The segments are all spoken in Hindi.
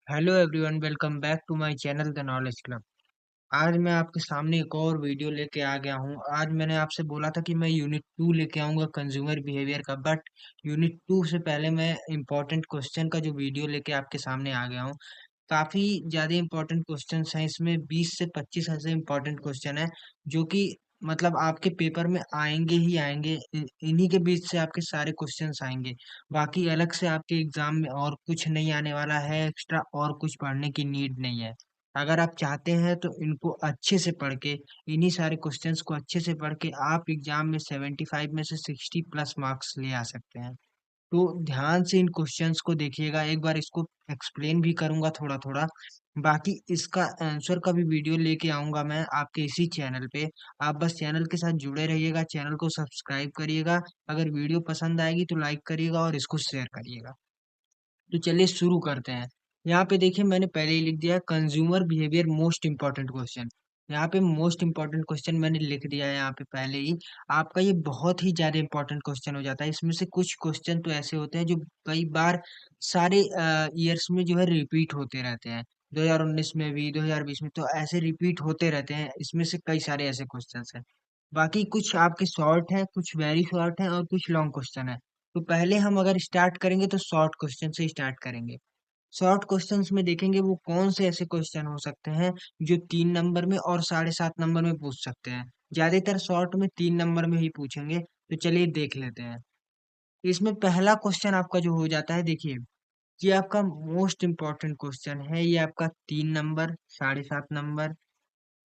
Hello everyone, welcome back to my channel the knowledge club. आज मैं आपके सामने एक और वीडियो लेके आ गया हूँ। आज मैंने आपसे बोला था कि मैं यूनिट 2 लेके आऊँगा कंज्यूमर बिहेवियर का, बट यूनिट 2 से पहले मैं इम्पोर्टेंट क्वेश्चन का जो वीडियो लेके आपके सामने आ गया हूँ। काफ़ी ज़्यादा इम्पोर्टेंट क्वेश्चंस हैं इसमें, 20 से 25 ऐसे इम्पोर्टेंट क्वेश्चन हैं जो कि मतलब आपके पेपर में आएंगे ही आएंगे। इन्हीं के बीच से आपके सारे क्वेश्चंस आएंगे। बाकी अलग से आपके एग्जाम में और कुछ नहीं आने वाला है, एक्स्ट्रा और कुछ पढ़ने की नीड नहीं है। अगर आप चाहते हैं तो इनको अच्छे से पढ़ के, इन्हीं सारे क्वेश्चंस को अच्छे से पढ़ के आप एग्जाम में 75 में से 60 प्लस मार्क्स ले आ सकते हैं। तो ध्यान से इन क्वेश्चंस को देखिएगा, एक बार इसको एक्सप्लेन भी करूंगा थोड़ा थोड़ा। बाकी इसका आंसर का भी वीडियो लेके आऊंगा मैं आपके इसी चैनल पे। आप बस चैनल के साथ जुड़े रहिएगा, चैनल को सब्सक्राइब करिएगा। अगर वीडियो पसंद आएगी तो लाइक करिएगा और इसको शेयर करिएगा। तो चलिए शुरू करते हैं। यहाँ पे देखिए, मैंने पहले ही लिख दिया है consumer behaviour most important question. यहाँ पे मोस्ट इंपॉर्टेंट क्वेश्चन मैंने लिख दिया है यहाँ पे पहले ही। आपका ये बहुत ही ज्यादा इंपॉर्टेंट क्वेश्चन हो जाता है। इसमें से कुछ क्वेश्चन तो ऐसे होते हैं जो कई बार सारे ईयर्स में जो है रिपीट होते रहते हैं। 2019 में भी, 2020 में, तो ऐसे रिपीट होते रहते हैं। इसमें से कई सारे ऐसे क्वेश्चन हैं। बाकी कुछ आपके शॉर्ट हैं, कुछ वेरी शॉर्ट हैं और कुछ लॉन्ग क्वेश्चन है। तो पहले हम अगर स्टार्ट करेंगे तो शॉर्ट क्वेश्चन से स्टार्ट करेंगे। शॉर्ट क्वेश्चंस में देखेंगे वो कौन से ऐसे क्वेश्चन हो सकते हैं जो 3 नंबर में और 7.5 नंबर में पूछ सकते हैं। ज्यादातर शॉर्ट में 3 नंबर में ही पूछेंगे, तो चलिए देख लेते हैं। इसमें पहला क्वेश्चन आपका जो हो जाता है, देखिए, ये आपका मोस्ट इम्पोर्टेंट क्वेश्चन है। ये आपका 3 नंबर, 7.5 नंबर,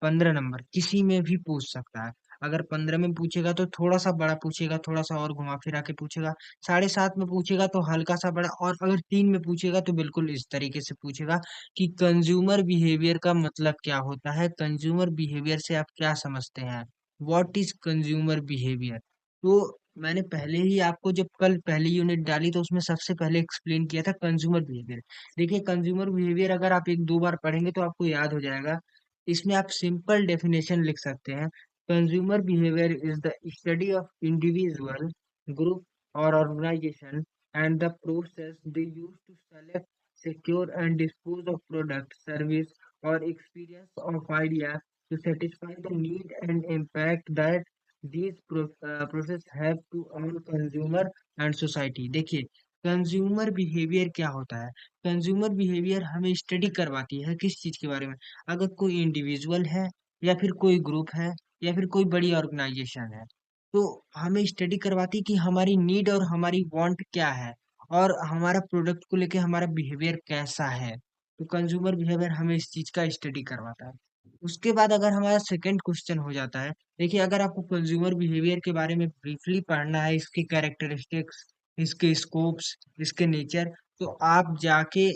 15 नंबर किसी में भी पूछ सकता है। अगर 15 में पूछेगा तो थोड़ा सा बड़ा पूछेगा, थोड़ा सा और घुमा फिरा के पूछेगा। 7.5 में पूछेगा तो हल्का सा बड़ा, और अगर 3 में पूछेगा तो बिल्कुल इस तरीके से पूछेगा कि कंज्यूमर बिहेवियर का मतलब क्या होता है, कंज्यूमर बिहेवियर से आप क्या समझते हैं, व्हाट इज कंज्यूमर बिहेवियर। तो मैंने पहले ही आपको, जब कल पहली यूनिट डाली तो उसमें सबसे पहले एक्सप्लेन किया था कंज्यूमर बिहेवियर। देखिए, कंज्यूमर बिहेवियर अगर आप 1-2 बार पढ़ेंगे तो आपको याद हो जाएगा। इसमें आप सिंपल डेफिनेशन लिख सकते हैं। Consumer behaviour is the study of individual, group और organisation and the process they use to select, secure and dispose of product, service or experience of idea to satisfy the need and impact that these process have to all consumer and society। देखिए, कंज्यूमर बिहेवियर क्या होता है। कंज्यूमर बिहेवियर हमें स्टडी करवाती है किस चीज के बारे में। अगर कोई इंडिविजुअल है, या फिर कोई ग्रुप है, या फिर कोई बड़ी ऑर्गेनाइजेशन है, तो हमें स्टडी करवाती है कि हमारी नीड और हमारी वांट क्या है, और हमारा प्रोडक्ट को लेके हमारा बिहेवियर कैसा है। तो कंज्यूमर बिहेवियर हमें इस चीज का स्टडी करवाता है। उसके बाद अगर हमारा सेकंड क्वेश्चन हो जाता है, देखिए, अगर आपको कंज्यूमर बिहेवियर के बारे में ब्रीफली पढ़ना है, इसके कैरेक्टरिस्टिक्स, इसके स्कोप्स, इसके नेचर, तो आप जाके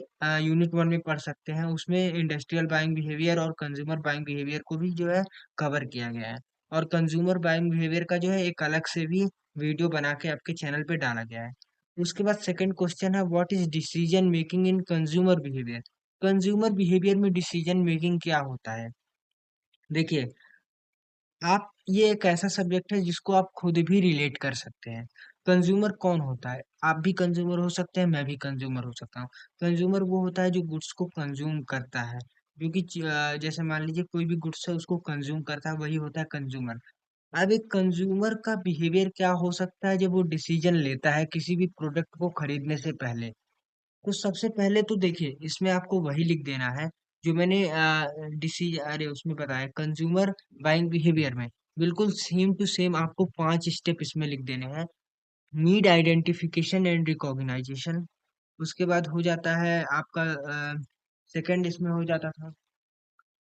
यूनिट 1 में पढ़ सकते हैं। उसमें इंडस्ट्रियल बाइंग बिहेवियर और कंज्यूमर बाइंग बिहेवियर को भी जो है कवर किया गया है। और कंज्यूमर बाइंग बिहेवियर का जो है एक अलग से भी वीडियो बना के आपके चैनल पे डाला गया है। उसके बाद सेकंड क्वेश्चन है, what is decision making in consumer behaviour. Consumer behaviour में डिसीजन मेकिंग क्या होता है। देखिए, आप, ये एक ऐसा सब्जेक्ट है जिसको आप खुद भी रिलेट कर सकते हैं। कंज्यूमर कौन होता है, आप भी कंज्यूमर हो सकते हैं, मैं भी कंज्यूमर हो सकता हूँ। कंज्यूमर वो होता है जो गुड्स को कंज्यूम करता है, जो कि जैसे मान लीजिए कोई भी गुड्स है उसको कंज्यूम करता है, वही होता है कंज्यूमर। अब एक कंज्यूमर का बिहेवियर क्या हो सकता है जब वो डिसीजन लेता है किसी भी प्रोडक्ट को खरीदने से पहले। तो सबसे पहले तो देखिए, इसमें आपको वही लिख देना है जो मैंने अरे उसमें बताया, कंज्यूमर बाइंग बिहेवियर में। बिल्कुल सेम टू सेम आपको 5 स्टेप इसमें लिख देने हैं। Need identification and recognization. उसके बाद हो जाता है आपका सेकंड, इसमें हो जाता था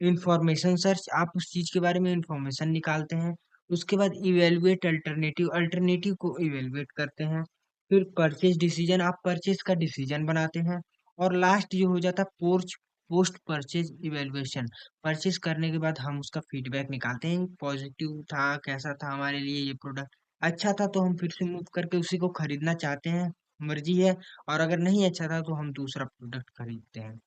इंफॉर्मेशन सर्च, आप उस चीज के बारे में इंफॉर्मेशन निकालते हैं। उसके बाद इवेलुएट अल्टरनेटिव, अल्टरनेटिव को इवेलुएट करते हैं। फिर परचेज डिसीजन, आप परचेज का डिसीजन बनाते हैं। और लास्ट जो हो जाता है post post purchase evaluation. Purchase करने के बाद हम उसका फीडबैक निकालते हैं, पॉजिटिव था, कैसा था हमारे लिए ये प्रोडक्ट, अच्छा था तो हम फिर से मूव करके उसी को खरीदना चाहते हैं, मर्जी है। और अगर नहीं अच्छा था तो हम दूसरा प्रोडक्ट खरीदते हैं।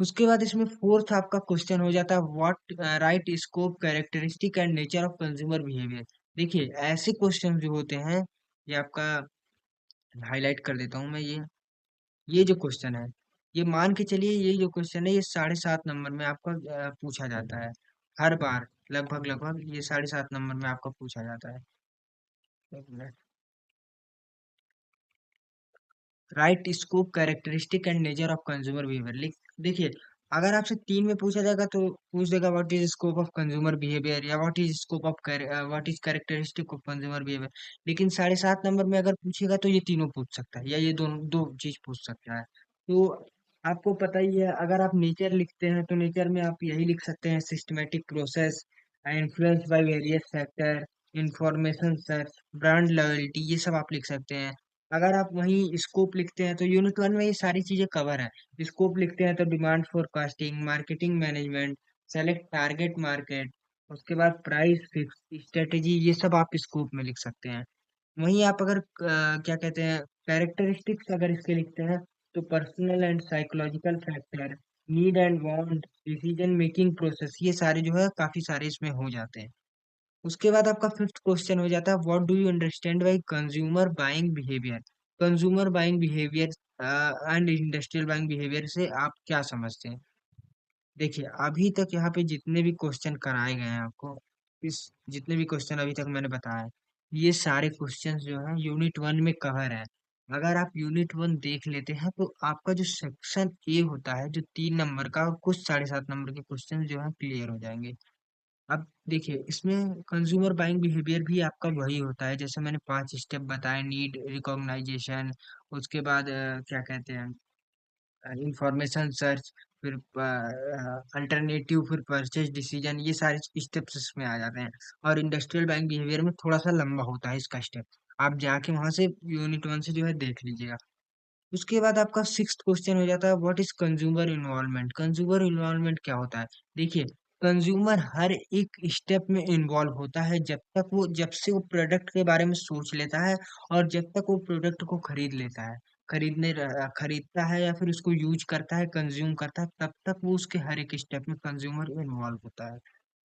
उसके बाद इसमें फोर्थ आपका क्वेश्चन हो जाता है, what right scope characteristic and nature of consumer behaviour. देखिए, ऐसे क्वेश्चन जो होते हैं, ये आपका हाईलाइट कर देता हूँ मैं, ये जो क्वेश्चन है, ये मान के चलिए, ये जो क्वेश्चन है ये 7.5 नंबर में आपका पूछा जाता है हर बार। लगभग लगभग ये 7.5 नंबर में आपका पूछा जाता है। एक minute. Right scope, characteristic and nature of consumer behaviour लिख। देखिए, अगर आपसे 3 में पूछा जाएगा तो पूछ देगा what is scope of consumer behaviour, या what is scope of what is characteristic of consumer behaviour. लेकिन 7.5 नंबर में अगर पूछेगा तो ये तीनों पूछ सकता है, या ये दोनों दो चीज पूछ सकता है। तो आपको पता ही है, अगर आप नेचर लिखते हैं तो नेचर में आप यही लिख सकते हैं, systematic process, influence by various factor, information search, brand loyalty, ये सब आप लिख सकते हैं। अगर आप वहीं स्कोप लिखते हैं तो यूनिट 1 में ये सारी चीजें कवर है। स्कोप लिखते हैं तो demand forecasting, marketing management, select target market, उसके बाद प्राइस फिक्स स्ट्रेटेजी, ये सब आप स्कोप में लिख सकते हैं। वहीं आप अगर क्या कहते हैं, कैरेक्टरिस्टिक्स अगर इसके लिखते हैं तो personal and psychological factor, need and want, decision making process, ये सारे जो है काफी सारे इसमें हो जाते हैं। उसके बाद आपका फिफ्थ क्वेश्चन हो जाता है, what do you understand by consumer buying behaviour. Consumer buying behaviour and industrial buying behaviour से आप क्या समझते हैं। देखिए, अभी तक यहाँ पे जितने भी क्वेश्चन कराए गए हैं आपको, इस जितने भी क्वेश्चन अभी तक मैंने बताया, ये सारे क्वेश्चन जो है यूनिट 1 में कवर है। अगर आप यूनिट 1 देख लेते हैं तो आपका जो सेक्शन ए होता है, जो 3 नंबर का, और कुछ 7.5 नंबर के क्वेश्चन जो है क्लियर हो जाएंगे। अब देखिए, इसमें कंज्यूमर बाइंग बिहेवियर भी आपका वही होता है, जैसे मैंने 5 स्टेप बताए, नीड रिकॉग्नाइजेशन, उसके बाद क्या कहते हैं, इंफॉर्मेशन सर्च, फिर अल्टरनेटिव, फिर परचेज डिसीजन, ये सारे स्टेप्स इसमें आ जाते हैं। और इंडस्ट्रियल बाइंग बिहेवियर में थोड़ा सा लंबा होता है इसका स्टेप, आप जाके वहां से यूनिट 1 से जो है देख लीजिएगा। उसके बाद आपका सिक्स्थ क्वेश्चन हो जाता है, what is consumer involvement. Consumer involvement क्या होता है। देखिए, कंज्यूमर हर एक स्टेप में इन्वॉल्व होता है, जब से वो प्रोडक्ट के बारे में सोच लेता है, और जब तक वो प्रोडक्ट को खरीद लेता है, खरीदता है, या फिर उसको यूज करता है, कंज्यूम करता है, तब तक वो उसके हर एक स्टेप में कंज्यूमर इन्वॉल्व होता है।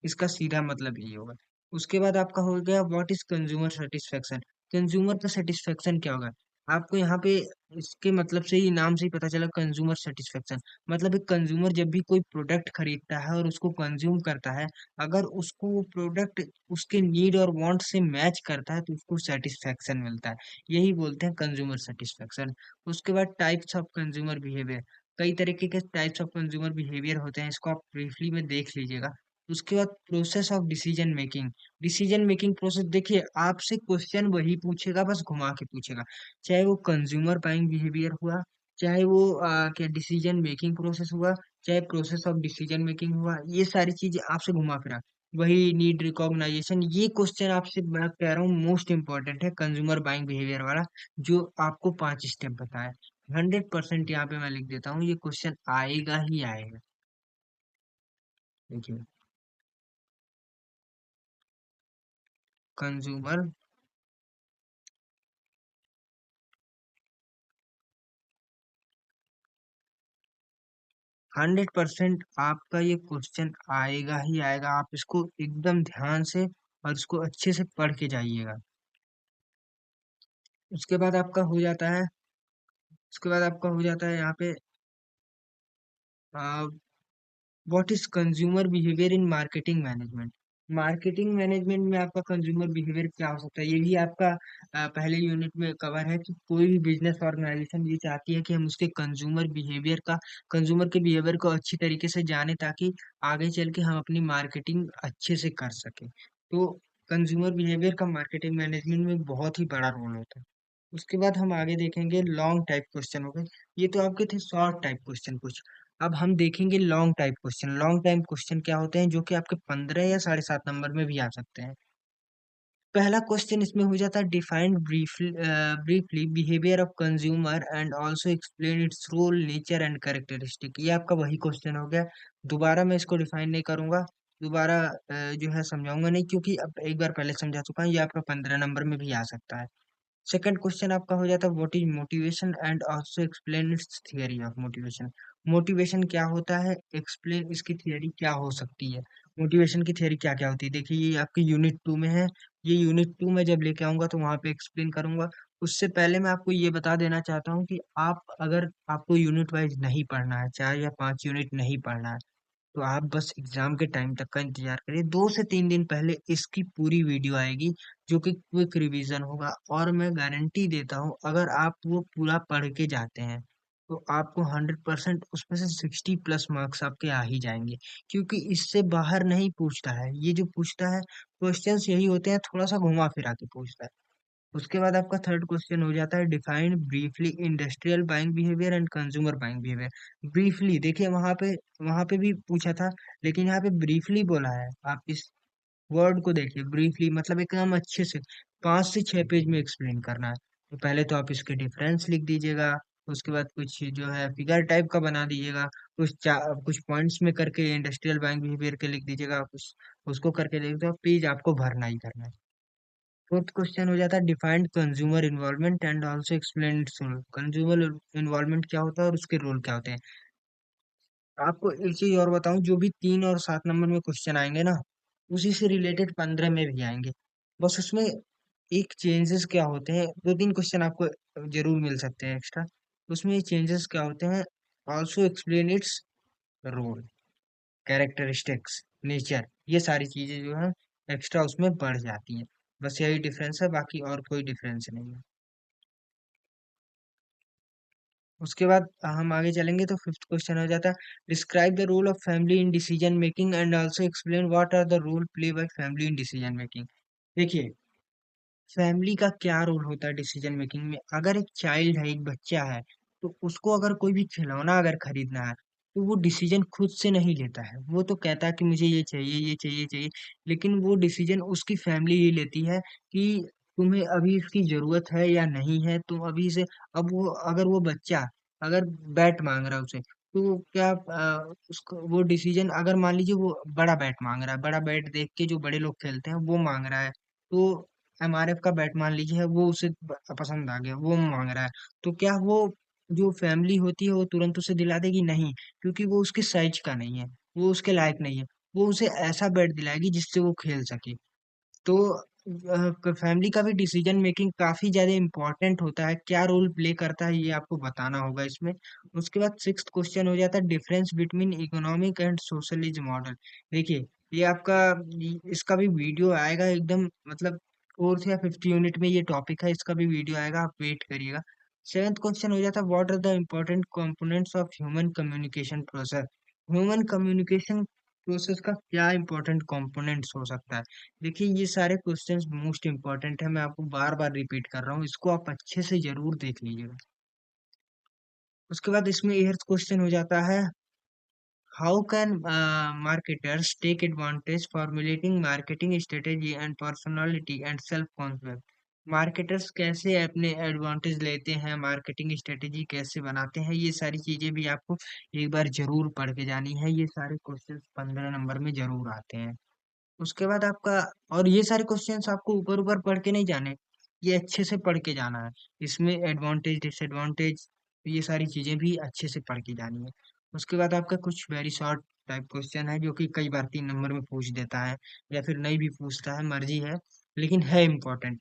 इसका सीधा मतलब यही होगा। उसके बाद आपका हो गया, what is consumer satisfaction. Consumer का सेटिस्फेक्शन क्या होगा। आपको यहाँ पे इसके मतलब से ही, नाम से ही पता चला, कंज्यूमर सेटिस्फेक्शन मतलब एक कंज्यूमर जब भी कोई प्रोडक्ट खरीदता है और उसको कंज्यूम करता है, अगर उसको वो प्रोडक्ट उसके नीड और वांट से मैच करता है तो उसको सेटिस्फेक्शन मिलता है। यही बोलते हैं कंज्यूमर सेटिस्फेक्शन। उसके बाद टाइप्स ऑफ कंज्यूमर बिहेवियर, कई तरीके के टाइप्स ऑफ कंज्यूमर बिहेवियर होते हैं, इसको आप ब्रीफली में देख लीजिएगा। उसके बाद process of decision making. Decision making process, देखिए आपसे क्वेश्चन वही पूछेगा, बस घुमा के पूछेगा। चाहे वो कंज्यूमर बाइंग बिहेवियर हुआ, चाहे वो क्या डिसीजन मेकिंग प्रोसेस हुआ, चाहे प्रोसेस ऑफ डिसीजन मेकिंग हुआ, ये सारी चीजें आपसे घुमा फिरा। वही नीड रिकॉग्नाइजेशन, ये क्वेश्चन आपसे मैं कह रहा हूँ मोस्ट इंपॉर्टेंट है, कंज्यूमर बाइंग बिहेवियर वाला, जो आपको 5 स्टेप बताया। 100% यहाँ पे मैं लिख देता हूँ, ये क्वेश्चन आएगा ही आएगा। देखिए, कंज्यूमर 100% आपका ये क्वेश्चन आएगा ही आएगा। आप इसको एकदम ध्यान से और इसको अच्छे से पढ़ के जाइएगा। उसके बाद आपका हो जाता है, उसके बाद आपका हो जाता है यहाँ पे, what is consumer behaviour in marketing management. Marketing management में आपका कंज्यूमर बिहेवियर क्या हो सकता है, ये भी आपका पहले यूनिट में कवर है, कि कोई भी बिजनेस ऑर्गेनाइजेशन ये चाहती है कि हम उसके कंज्यूमर के बिहेवियर को अच्छी तरीके से जाने, ताकि आगे चल के हम अपनी मार्केटिंग अच्छे से कर सके। तो कंज्यूमर बिहेवियर का मार्केटिंग मैनेजमेंट में बहुत ही बड़ा रोल होता है। उसके बाद हम आगे देखेंगे लॉन्ग टाइप क्वेश्चन हो गए। ये तो आपके थे शॉर्ट टाइप क्वेश्चन कुछ। अब हम देखेंगे long type question. Long type question क्या होते हैं, जो कि आपके 15 या 7.5 नंबर में भी आ सकते हैं। पहला क्वेश्चन इसमें हो जाता है, defined briefly behaviour of consumer and also explain its role, nature and characteristic. ये आपका वही क्वेश्चन हो गया। दोबारा मैं इसको डिफाइन नहीं करूंगा, दोबारा जो है समझाऊंगा नहीं, क्योंकि अब एक बार पहले समझा चुका हूँ। ये आपका 15 नंबर में भी आ सकता है। सेकंड क्वेश्चन आपका हो जाता है, what is motivation and also explain it's theory of motivation. Motivation क्या होता है, एक्सप्लेन इसकी थियरी क्या हो सकती है। मोटिवेशन की थियरी क्या क्या होती है, देखिए ये आपके यूनिट 2 में है। ये यूनिट 2 में जब लेके आऊंगा तो वहां पे एक्सप्लेन करूंगा। उससे पहले मैं आपको ये बता देना चाहता हूँ कि आप अगर आपको यूनिट वाइज नहीं पढ़ना है, 4 या 5 यूनिट नहीं पढ़ना है, तो आप बस एग्जाम के टाइम तक का इंतजार करिए। 2 से 3 दिन पहले इसकी पूरी वीडियो आएगी, जो कि क्विक रिवीजन होगा, और मैं गारंटी देता हूँ अगर आप वो पूरा पढ़ के जाते हैं, तो आपको 100% उसमें से 60 प्लस मार्क्स आपके आ ही जाएंगे, क्योंकि इससे बाहर नहीं पूछता है। ये जो पूछता है क्वेश्चंस यही होते हैं, थोड़ा सा घुमा फिरा के पूछता है। उसके बाद आपका थर्ड क्वेश्चन हो जाता है, define briefly industrial buying behaviour and consumer buying behaviour. Briefly देखिए, वहां पे भी पूछा था, लेकिन यहाँ पे ब्रीफली बोला है। आप इस वर्ड को देखिए, ब्रीफली मतलब एकदम अच्छे से 5 से 6 पेज में एक्सप्लेन करना है। तो पहले तो आप इसके डिफरेंस लिख दीजिएगा, उसके बाद कुछ जो है फिगर टाइप का बना दीजिएगा, कुछ पॉइंट्स में करके इंडस्ट्रियल बाइंग बिहेवियर के लिख दीजिएगा, कुछ उसको करके लिख दो, पेज आपको भरना ही करना है। फोर्थ क्वेश्चन हो जाता है, defined consumer involvement and also explain its role. Consumer involvement क्या होता है और उसके रोल क्या होते हैं। आपको एक चीज और बताऊं, जो भी 3 और 7 नंबर में क्वेश्चन आएंगे ना, उसी से रिलेटेड 15 में भी आएंगे। बस उसमें एक चेंजेस क्या होते हैं, 2-3 क्वेश्चन आपको जरूर मिल सकते हैं एक्स्ट्रा। उसमें चेंजेस क्या होते हैं, also explain its role, characteristics, nature, ये सारी चीजें जो है एक्स्ट्रा उसमें बढ़ जाती हैं। बस यही डिफरेंस है, बाकी और कोई डिफरेंस नहीं है। उसके बाद हम आगे चलेंगे तो फिफ्थ क्वेश्चन हो जाता है, describe the role of family in decision making and also explain what are the role play by family in decision making. देखिए, फैमिली का क्या रोल होता है डिसीजन मेकिंग में। अगर एक चाइल्ड है, एक बच्चा है, तो उसको अगर कोई भी खिलौना अगर खरीदना है, तो वो डिसीजन खुद से नहीं लेता है। वो तो कहता है कि मुझे ये चाहिए, ये चाहिए, चाहिए, लेकिन वो डिसीजन उसकी फैमिली ये लेती है कि तुम्हें अभी इसकी जरूरत है या नहीं है, तो अभी से। अब वो, अगर वो बच्चा अगर बैट मांग रहा है उसे, तो क्या उसको वो डिसीजन, अगर मान लीजिए वो बड़ा बैट मांग रहा है, बड़ा बैट देख के जो बड़े लोग खेलते हैं वो मांग रहा है, तो एमआरएफ का बैट मान लीजिए है, वो उसे पसंद आ गया, वो मांग रहा है, तो क्या वो जो फैमिली होती है वो तुरंत उसे दिला देगी? नहीं, क्योंकि वो उसके साइज का नहीं है, वो उसके लायक नहीं है। वो उसे ऐसा बैट दिलाएगी जिससे वो खेल सके। तो फैमिली का भी डिसीजन मेकिंग काफी ज्यादा इंपॉर्टेंट होता है, क्या रोल प्ले करता है ये आपको बताना होगा इसमें। उसके बाद सिक्स्थ क्वेश्चन हो जाता है, difference between economic and socialism model. देखिए, ये आपका इसका भी वीडियो आएगा एकदम, मतलब 4th या 5th यूनिट में ये टॉपिक है, इसका भी वीडियो आएगा, आप वेट करिएगा। सेवेंथ क्वेश्चन हो जाता है, what are the important components of human communication process. Human communication process का क्या इंपॉर्टेंट कंपोनेंट्स हो सकता है। देखिए, ये सारे क्वेश्चंस मोस्ट इंपॉर्टेंट है, मैं आपको बार बार रिपीट कर रहा हूँ, इसको आप अच्छे से जरूर देख लीजिएगा। उसके बाद इसमें एर्थ क्वेश्चन हो जाता है, how can marketers take advantage formulating marketing strategy and personality and self confidence. Marketers कैसे अपने एडवांटेज लेते हैं, मार्केटिंग स्ट्रेटेजी कैसे बनाते हैं, ये सारी चीजें भी आपको एक बार जरूर पढ़ के जानी है। ये सारे क्वेश्चंस 15 नंबर में जरूर आते हैं। उसके बाद आपका, और ये सारे क्वेश्चंस आपको ऊपर ऊपर पढ़ के नहीं जाने, ये अच्छे से पढ़ के जाना है। इसमें एडवांटेज डिसएडवांटेज ये सारी चीजें भी अच्छे से पढ़ के जानी है। उसके बाद आपका कुछ वेरी शॉर्ट टाइप क्वेश्चन है, जो कि कई बार 3 नंबर में पूछ देता है, या फिर नहीं भी पूछता है, मर्जी है, लेकिन है इम्पोर्टेंट।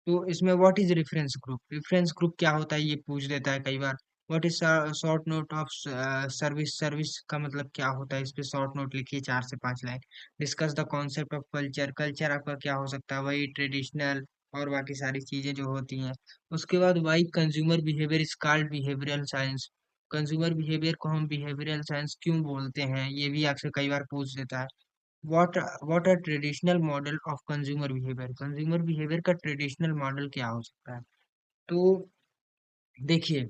तो इसमें what is reference group, reference group क्या होता है ये पूछ देता है कई बार। What is short note of service, service का मतलब क्या होता है, इस पे शॉर्ट नोट लिखिए 4 से 5 line. Discuss the concept of culture, culture आपका क्या हो सकता है, वही ट्रेडिशनल और बाकी सारी चीजें जो होती हैं। उसके बाद why consumer behaviour is called behavioural science, consumer behaviour को हम बिहेवियरल साइंस क्यों बोलते हैं, ये भी आपसे कई बार पूछ देता है। What are traditional model of consumer behaviour, consumer behaviour का ट्रेडिशनल मॉडल क्या हो सकता है। तो देखिए,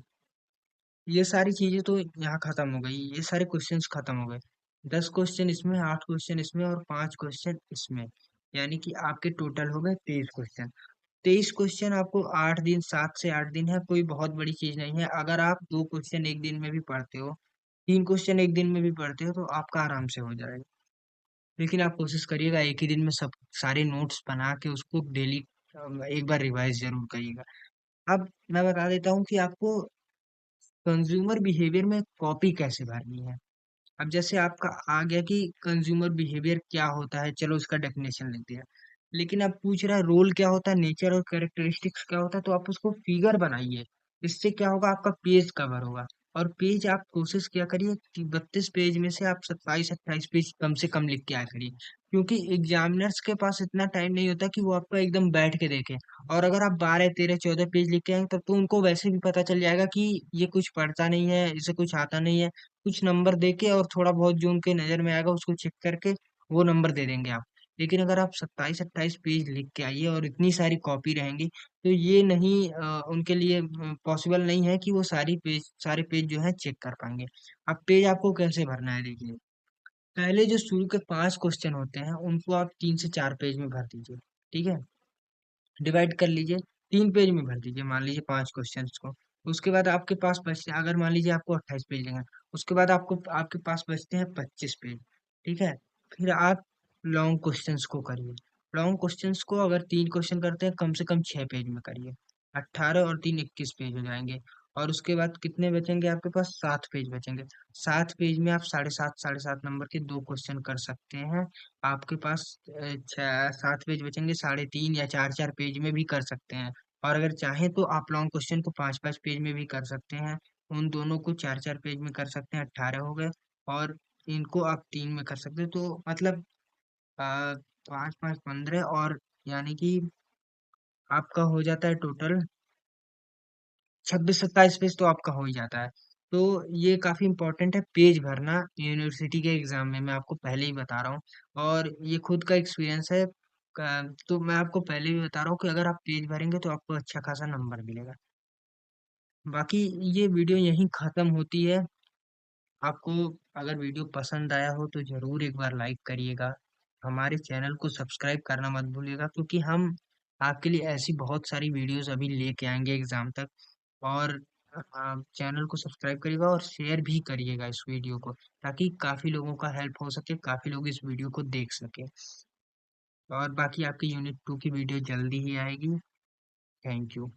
ये सारी चीजें तो यहाँ खत्म हो गई, ये सारे क्वेश्चंस खत्म हो गए। 10 क्वेश्चन इसमें, 8 क्वेश्चन इसमें और 5 क्वेश्चन इसमें, यानी कि आपके टोटल हो गए 23 क्वेश्चन। 23 क्वेश्चन आपको 8 दिन, 7 से 8 दिन है, कोई बहुत बड़ी चीज नहीं है। अगर आप 2 क्वेश्चन एक दिन में भी पढ़ते हो, 3 क्वेश्चन एक दिन में भी पढ़ते हो, तो आपका आराम से हो जाएगा। लेकिन आप कोशिश करिएगा एक ही दिन में सब सारे नोट्स बना के उसको डेली एक बार रिवाइज जरूर करिएगा। अब मैं बता देता हूँ कि आपको कंज्यूमर बिहेवियर में कॉपी कैसे भरनी है। अब जैसे आपका आ गया कि कंज्यूमर बिहेवियर क्या होता है, चलो इसका डेफिनेशन लिख दिया। लेकिन अब पूछ रहा है रोल क्या होता है, नेचर और कैरेक्टरिस्टिक्स क्या होता है, तो आप उसको फिगर बनाइए। इससे क्या होगा, आपका पेज कवर होगा। और पेज आप कोशिश किया करिए कि 32 पेज में से आप 27-28 पेज कम से कम लिख के आया करिए, क्योंकि एग्जामिनर्स के पास इतना टाइम नहीं होता कि वो आपका एकदम बैठ के देखें। और अगर आप 12, 13, 14 पेज लिख के आएंगे तब तो उनको वैसे भी पता चल जाएगा कि ये कुछ पढ़ता नहीं है, इसे कुछ आता नहीं है। कुछ नंबर दे के और थोड़ा बहुत जो उनके नजर में आएगा उसको चेक करके वो नंबर दे देंगे आप। लेकिन अगर आप 27-28 पेज लिख के आइए और इतनी सारी कॉपी रहेंगी, तो ये नहीं उनके लिए पॉसिबल नहीं है कि वो सारे पेज जो है चेक कर पाएंगे। अब पेज आपको कैसे भरना है, देखिए। पहले जो शुरू के 5 क्वेश्चन होते हैं उनको आप 3 से 4 पेज में भर दीजिए। ठीक है, डिवाइड कर लीजिए, 3 पेज में भर दीजिए, मान लीजिए 5 क्वेश्चंस को। उसके बाद आपके पास बचते हैं, अगर मान लीजिए आपको 28 पेज लेंगे, उसके बाद आपको आपके पास बचते हैं 25 पेज। ठीक है, फिर आप लॉन्ग क्वेश्चंस को करिए। लॉन्ग क्वेश्चंस को अगर 3 क्वेश्चन करते हैं, कम से कम 6 पेज में करिए। 18 और 3 21 पेज हो जाएंगे। और उसके बाद कितने बचेंगे, आपके पास 7 पेज बचेंगे। 7 पेज में आप 7.5 नंबर के 2 क्वेश्चन कर सकते हैं। आपके पास 7 पेज बचेंगे, 3.5 या 4-4 पेज में भी कर सकते हैं। और अगर चाहें तो आप लॉन्ग क्वेश्चन को 5-5 पेज में भी कर सकते हैं। उन दोनों को 4-4 पेज में कर सकते हैं, 18 हो गए। और इनको आप 3 में कर सकते हैं, तो मतलब 5-5 15, और यानी कि आपका हो जाता है टोटल 26-27 पेज तो आपका हो ही जाता है। तो ये काफी इंपॉर्टेंट है पेज भरना यूनिवर्सिटी के एग्जाम में, मैं आपको पहले ही बता रहा हूँ। और ये खुद का एक्सपीरियंस है। तो मैं आपको पहले भी बता रहा हूँ कि अगर आप पेज भरेंगे तो आपको अच्छा खासा नंबर मिलेगा। बाकी ये वीडियो यहीं खत्म होती है। आपको अगर वीडियो पसंद आया हो तो जरूर एक बार लाइक करिएगा। हमारे चैनल को सब्सक्राइब करना मत भूलिएगा, क्योंकि हम आपके लिए ऐसी बहुत सारी वीडियोस अभी लेके आएंगे एग्जाम तक। और चैनल को सब्सक्राइब करिएगा और शेयर भी करिएगा इस वीडियो को, ताकि काफी लोगों का हेल्प हो सके, काफी लोग इस वीडियो को देख सके। और बाकी आपकी यूनिट 2 की वीडियो जल्दी ही आएगी। Thank you.